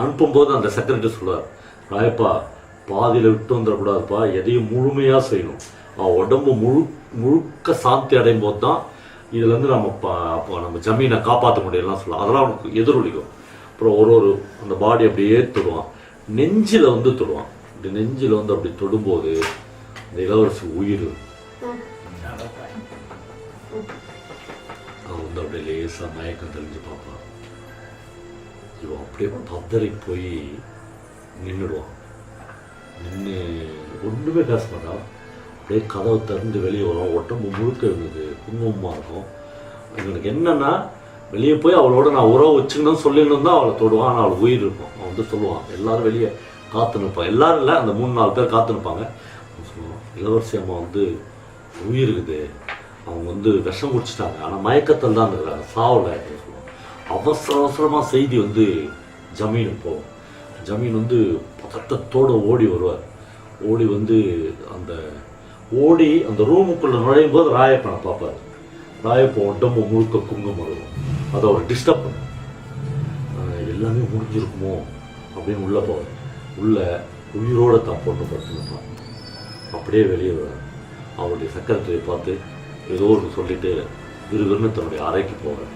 அனுப்பும்போது அந்த செக்ரட்டரி சொல்லுவார், ராயப்பா பாதியில் விட்டு வந்துடக்கூடாதுப்பா, எதையும் முழுமையாக செய்யணும். உடம்பு முழுக்க சாந்தி அடையும் போது தான் இதுலேருந்து நம்ம ஜமீனை காப்பாற்ற முடியலாம் சொல்லலாம். அதெல்லாம் அவனுக்கு எதிரொலிக்கும். அப்புறம் ஒரு அந்த பாடி அப்படியே தொடுவான், நெஞ்சில் வந்து தொடுவான். இப்படி நெஞ்சில் வந்து அப்படி தொடும்போது இந்த இளவரசி உயிர் அவன் வந்து அப்படியே லேசாக மயக்கம் தெளிஞ்சு பார்ப்பான். இவன் அப்படியே பதறி போய் நின்றுடுவான். நின்று ஒன்றுமே பேச மாட்டான். அப்படியே கதவை திறந்து வெளியே வரும். உடம்பு முழுக்க இருந்தது குங்குமமாக இருக்கும். எனக்கு என்னென்னா, வெளியே போய் அவளோட நான் உறவு வச்சுக்கணும்னு சொல்லிடணும் தான் அவளை தொடுவான். ஆனால் அவள் உயிர் இருக்கும். அவன் வந்து சொல்லுவான், எல்லோரும் வெளியே காத்து நிற்பான். எல்லோரும் இல்லை, அந்த 3-4 பேர் காத்து நிற்பாங்க. சொல்லுவான், இளவரசி அம்மா வந்து உயிர் இருக்குது, அவங்க வந்து விஷம் குடிச்சிட்டாங்க, ஆனால் மயக்கத்தில் தான் இருக்கிறாங்க, சாவலை அப்படின்னு சொல்லுவான். அவசரமாக செய்தி வந்து ஜமீனுக்கு போகும். ஜமீன் வந்து பதட்டத்தோடு ஓடி வருவார். ஓடி வந்து அந்த ரூமுக்குள்ளே நுழையும் போது ராயப்பனை பார்ப்பார். ராயப்பன் உடம்பு முழுக்க குங்குமம் இருக்கும். அதை அவர் டிஸ்டர்ப் பண்ணும். எல்லாமே முடிஞ்சிருக்குமோ அப்படின்னு உள்ளே போவார். உள்ளே உயிரோடு தான் பொண்ணு படுத்துனுப்பான். அப்படியே வெளியே வரார். அவருடைய செக்ரட்டரியை பார்த்து ஏதோ ஒன்று சொல்லிட்டு விறுவிறுன்னு தன்னுடைய அறைக்கு போவார்.